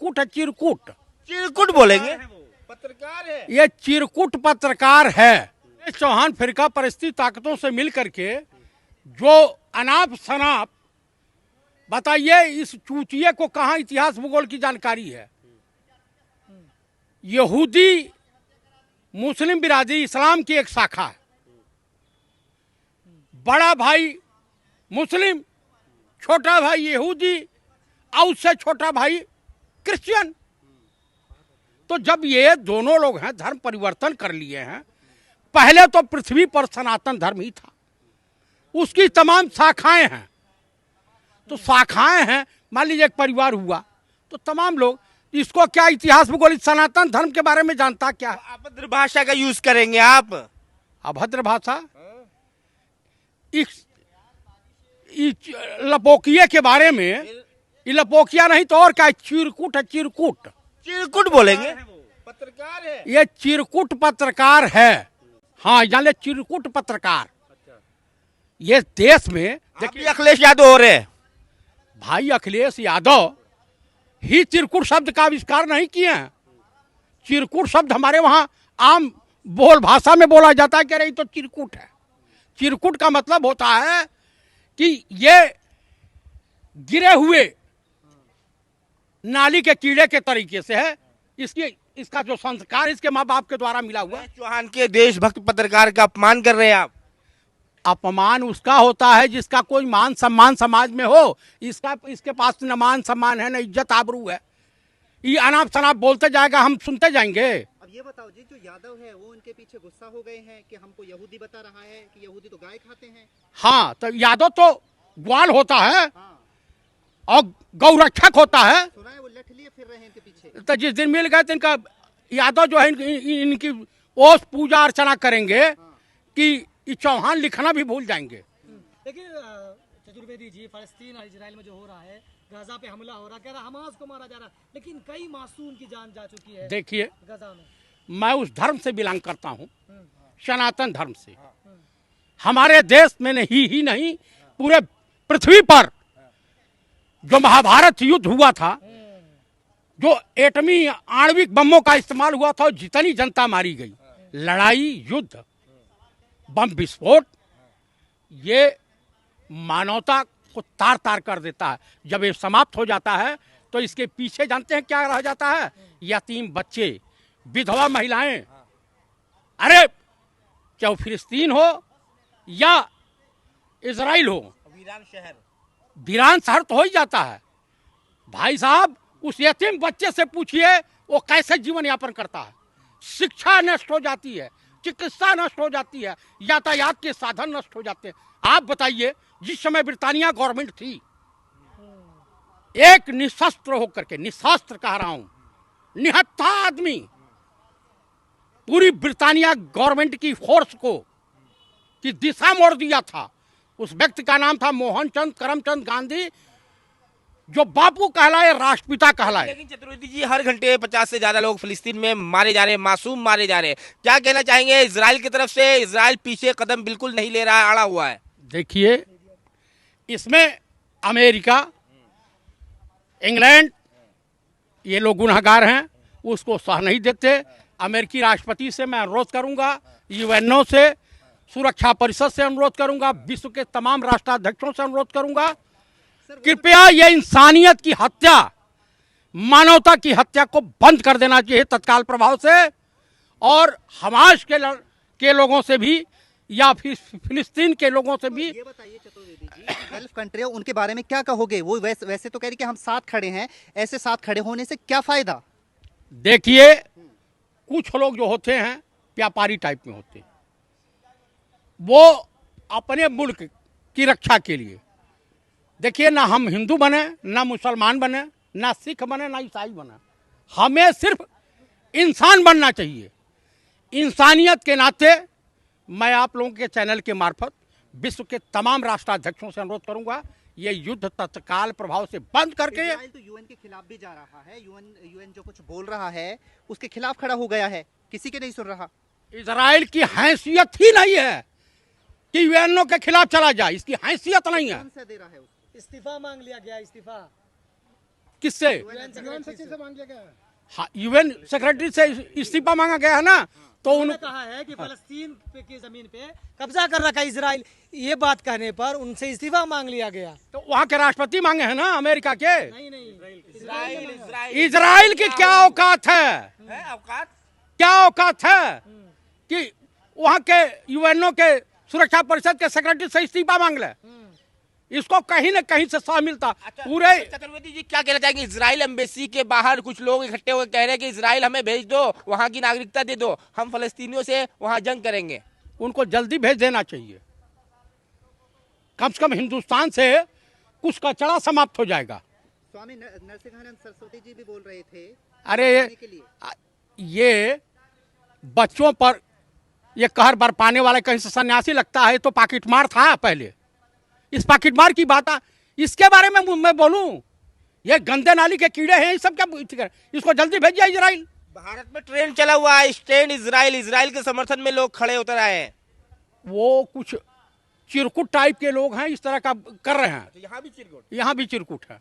चिरकुट है, चिरकुट। चिरकुट बोलेंगे, पत्रकार है ये चिरकुट पत्रकार है। ये चौहान फिरका परिस्थिति ताकतों से मिल करके जो अनाप शनाप, बताइए इस चूतिए को कहाँ इतिहास भूगोल की जानकारी है। यहूदी मुस्लिम बिरादरी इस्लाम की एक शाखा है। बड़ा भाई मुस्लिम, छोटा भाई यहूदी और उससे छोटा भाई क्रिश्चियन। तो जब ये दोनों लोग हैं, धर्म परिवर्तन कर लिए हैं। पहले तो पृथ्वी पर सनातन धर्म ही था, उसकी तमाम शाखाएं हैं। तो शाखाएं हैं, मान लीजिए एक परिवार हुआ तो तमाम लोग, इसको क्या इतिहास भूगोल सनातन धर्म के बारे में जानता क्या है? अभद्र भाषा का यूज करेंगे आप? अभद्र भाषा इस लपोकिये के बारे में, ये लपोकिया नहीं तो और क्या, चिरकुट है, चिरकुट। चिरकुट बोलेंगे, पत्रकार है ये चिरकुट पत्रकार है। हाँ, जान ले, चिरकुट पत्रकार। ये देश में देखिए अखिलेश यादव हो रहे हैं। भाई अखिलेश यादव ही चिरकुट शब्द का आविष्कार नहीं किए हैं। चिरकुट शब्द हमारे वहाँ आम बोल भाषा में बोला जाता है कि अरे ये तो चिरकुट है। चिरकुट का मतलब होता है कि ये गिरे हुए नाली के कीड़े के तरीके से है। इसका जो संस्कार इसके माँ बाप के द्वारा मिला हुआ। चौहान के देशभक्त पत्रकार का अपमान कर रहे हैं आप। अपमान उसका होता है जिसका कोई मान सम्मान समाज में हो। इसके पास न मान सम्मान है, न इज्जत आबरू है। ये अनाप शनाप बोलते जाएगा, हम सुनते जाएंगे। अब ये बताओ जी, जो यादव है वो उनके पीछे गुस्सा हो गए हैं कि हमको यहूदी बता रहा है कि यहूदी तो गाय खाते हैं। हाँ, तो यादव तो ग्वाल होता है। हाँ। और गौरक्षक होता है। सुना है वो लठ लिए फिर रहे हैं इनके पीछे। तो जिस दिन मिल गए तो इनका यादव जो है इनकी ओस पूजा अर्चना करेंगे कि ये चौहान लिखना भी भूल जाएंगे। देखिए चतुर्वेदी जी, फलस्तीन और इजराइल में जो हो रहा है, गाजा पे हमला हो रहा है, कह रहा हमास को मारा जा रहा है, लेकिन कई मासूम की जान जा चुकी है। देखिए, गाजा में मैं उस धर्म से बिलोंग करता हूँ, सनातन धर्म से। हमारे देश में ही नहीं, पूरे पृथ्वी पर जो महाभारत युद्ध हुआ था, जो एटमी आणविक बमों का इस्तेमाल हुआ था, जितनी जनता मारी गई, लड़ाई, युद्ध, बम विस्फोट, ये मानवता को तार तार कर देता है। जब ये समाप्त हो जाता है तो इसके पीछे जानते हैं क्या रह जाता है? यतीम बच्चे, विधवा महिलाएं। अरे चाहे फिलिस्तीन हो या इजराइल हो, वीरान शहर तो हो ही जाता है। भाई साहब, उस यतीम बच्चे से पूछिए वो कैसे जीवन यापन करता है। शिक्षा नष्ट हो जाती है, चिकित्सा नष्ट हो जाती है, यातायात के साधन नष्ट हो जाते हैं। आप बताइए, जिस समय ब्रिटानिया गवर्नमेंट थी, एक निशस्त्र होकर के, निशस्त्र कह रहा हूं, निहत्था आदमी पूरी ब्रिटानिया गवर्नमेंट की फोर्स को की दिशा मोड़ दिया था। उस व्यक्ति का नाम था मोहनचंद करमचंद गांधी, जो बापू कहलाए, राष्ट्रपिता कहलाए। लेकिन चतुर्वेदी जी, हर घंटे 50 से ज्यादा लोग फिलिस्तीन में मारे जा रहे हैं, मासूम मारे जा रहे हैं। क्या कहना चाहेंगे इजराइल की तरफ से? इजराइल पीछे कदम बिल्कुल नहीं ले रहा है, अड़ा हुआ है। देखिए, इसमें अमेरिका, इंग्लैंड, ये लोग गुनहगार हैं, उसको सह नहीं देते। अमेरिकी राष्ट्रपति से मैं अनुरोध करूंगा, यूएनओ से, सुरक्षा परिषद से अनुरोध करूंगा, विश्व के तमाम राष्ट्राध्यक्षों से अनुरोध करूंगा, कृपया ये इंसानियत की हत्या, मानवता की हत्या को बंद कर देना चाहिए तत्काल प्रभाव से। और हमास के लोगों से भी या फिर फिलिस्तीन के लोगों से भी। ये बताइए चतुर्वेदी जी, गल्फ कंट्री उनके बारे में क्या कहोगे? वो वैसे तो कह रही कि हम साथ खड़े हैं, ऐसे साथ खड़े होने से क्या फायदा? देखिए, कुछ लोग जो होते हैं व्यापारी टाइप में होते हैं, वो अपने मुल्क की रक्षा के लिए, देखिए, ना हम हिंदू बने, ना मुसलमान बने, ना सिख बने, ना ईसाई बने, हमें सिर्फ इंसान बनना चाहिए। इंसानियत के नाते मैं आप लोगों के चैनल के मार्फत विश्व के तमाम राष्ट्राध्यक्षों से अनुरोध करूंगा, ये युद्ध तत्काल प्रभाव से बंद करके। इजराइल तो यूएन के खिलाफ भी जा रहा है, यूएन जो कुछ बोल रहा है उसके खिलाफ खड़ा हो गया है, किसी के नहीं सुन रहा। इजराइल की हैसियत ही नहीं है कि यूएनओ के खिलाफ चला जाए, इसकी हैसियत नहीं है। कौन सा दे रहा है उसको? इस्तीफा मांग लिया गया, इस्तीफा। किससे? यूएन सचिव से मांग लिया गया है। हाँ, यूएन सेक्रेटरी से इस्तीफा मांगा गया है ना, तो उन्होंने कहा है कि फलस्तीन की जमीन पे कब्जा कर रखा है इजराइल, ये बात कहने पर उनसे इस्तीफा मांग लिया गया। तो वहाँ के राष्ट्रपति मांगे हैं ना अमेरिका के। इजराइल इजराइल की क्या औकात है, औकात क्या औकात है कि वहाँ के यूएनओ के सुरक्षा परिषद के सेक्रेटरी से इस्तीफा मांग ले? इसको कहीं न कहीं से सह मिलता। पूरे चतुर्वेदी जी क्या कहना चाहेंगे? इजराइल एम्बेसी के बाहर कुछ लोग इकट्ठे होकर कह रहे हैं कि इजराइल हमें भेज दो, वहां की नागरिकता दे दो, हम फलस्तीनियों से वहां जंग करेंगे। उनको जल्दी भेज देना चाहिए। कम से कम हिंदुस्तान से कुछ कचरा समाप्त हो जाएगा। स्वामी नरसिंहानंद सरस्वती जी भी बोल रहे थे अरे के लिए। ये बच्चों पर ये कहर बरपाने वाले कहीं से सन्यासी लगता है, तो पाकिटमार था पहले। इस पाकिटमार की बात इसके बारे में मैं बोलूं? ये गंदे नाली के कीड़े हैं, सब क्या? इसको जल्दी भेजिए इजराइल। भारत में ट्रेंड चला हुआ है स्टैंड इजराइल, इजराइल के समर्थन में लोग खड़े उतर आए हैं। वो कुछ चिरकुट टाइप के लोग हैं, इस तरह का कर रहे हैं। यहाँ भी चिरकुट, यहाँ भी चिरकुट है।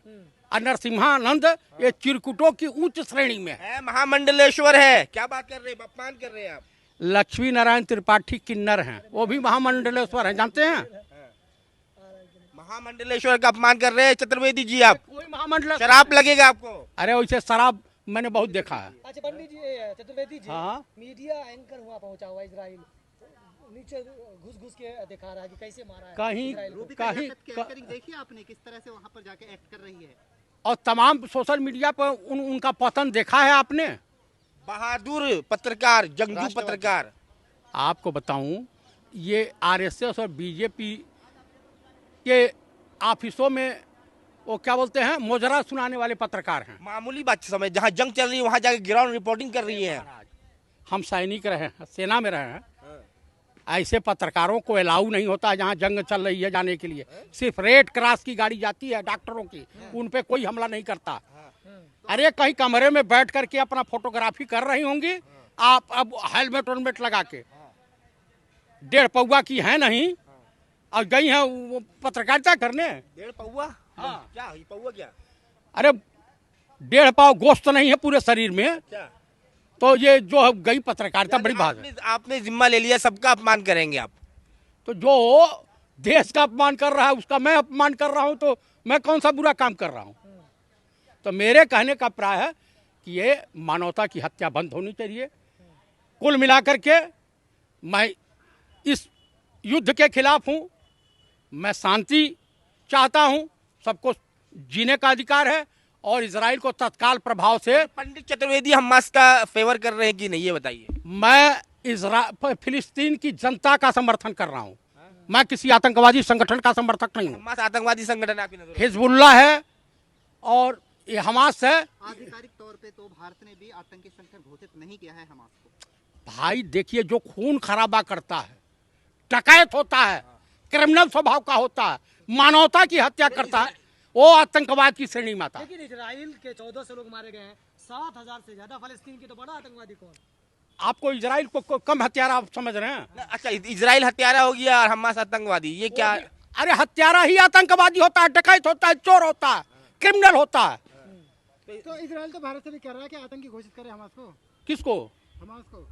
और नरसिम्हानंद ये चिरकुटों की उच्च श्रेणी में है, महामंडलेश्वर है। क्या बात कर रहे हैं, अपमान कर रहे हैं आप। लक्ष्मी नारायण त्रिपाठी किन्नर हैं, वो भी महामंडलेश्वर हैं, जानते हैं? महामंडलेश्वर का अपमान कर रहे हैं चतुर्वेदी जी आप। कोई महामंडल शराब लगेगा आपको। अरे वैसे शराब मैंने बहुत देखा है। अच्छा पंडित जी, चतुर्वेदी जी, हाँ। मीडिया एंकर हुआ पहुंचा हुआ इजराइल, नीचे घुस घुस के दिखा रहा है कि कैसे मारा है कहीं इजराइल को। रूबिका जाटत की एंकरिंग देखी आपने किस तरह से वहाँ पर जाके एक्ट कर रही है? और तमाम सोशल मीडिया पर उनका पतन देखा है आपने? बहादुर पत्रकार, जंगजू पत्रकार। आपको बताऊं, ये आरएसएस और बीजेपी के ऑफिसों में वो क्या बोलते हैं, मोजरा सुनाने वाले पत्रकार हैं। मामूली बात समय जहाँ जंग चल रही है वहाँ जाके ग्राउंड रिपोर्टिंग कर रही है। हम सैनिक रहे हैं, सेना में रहे हैं, ऐसे पत्रकारों को अलाउ नहीं होता जहाँ जंग चल रही है जाने के लिए। सिर्फ रेड क्रॉस की गाड़ी जाती है डॉक्टरों की, उन पे कोई हमला नहीं करता। अरे कहीं कमरे में बैठ करके अपना फोटोग्राफी कर रही होंगी आप, अब हेलमेट वेलमेट लगा के, 1.5 पौवा की है नहीं और गई है वो पत्रकारिता करने। 1.5 पौवा? हाँ। क्या ये पौवा क्या? अरे 1.5 पाव गोश्त नहीं है पूरे शरीर में, क्या? तो ये जो गई पत्रकारिता बड़ी बात है। आपने जिम्मा ले लिया, सबका अपमान करेंगे आप। तो जो देश का अपमान कर रहा है उसका मैं अपमान कर रहा हूं, तो मैं कौन सा बुरा काम कर रहा हूं? तो मेरे कहने का प्राय है कि ये मानवता की हत्या बंद होनी चाहिए। कुल मिलाकर के मैं इस युद्ध के खिलाफ हूं, मैं शांति चाहता हूं, सबको जीने का अधिकार है, और इजराइल को तत्काल प्रभाव से। पंडित चतुर्वेदी हमास का फेवर कर रहे हैं कि नहीं, ये बताइए। मैं फिलिस्तीन की जनता का समर्थन कर रहा हूं, मैं किसी आतंकवादी संगठन का समर्थक नहीं हूं। हमास आतंकवादी संगठन आपकी नजरों में? हिजबुल्लाह है और ये हमास है। आधिकारिक तौर पे तो भारत ने भी आतंकी संगठन घोषित नहीं किया है हमास को। भाई देखिए, जो खून खराबा करता है, डकैत होता है, क्रिमिनल स्वभाव का होता है, मानवता की हत्या करता है, वो आतंकवाद की श्रेणी में आता है। लेकिन इजराइल के 1400 लोग मारे गए हैं, 7000 से ज्यादा। फलस्तीन की तो बड़ा आतंकवादी कौन? आपको इजराइल को कम हत्यारा आप समझ रहे हैं? अच्छा, इजराइल हत्यारा हो गया और हमास आतंकवादी, ये क्या? अरे हत्यारा ही आतंकवादी होता है, डकैत होता है, चोर होता है, क्रिमिनल होता है। तो इजराइल तो भारत से भी कह रहा है कि आतंकी घोषित करे हमास को। किसको? हमास को।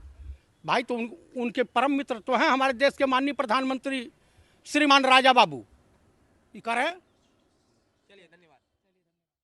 भाई तो उनके परम मित्र तो हैं हमारे देश के माननीय प्रधानमंत्री श्रीमान राजा बाबू, ये कर रहे हैं।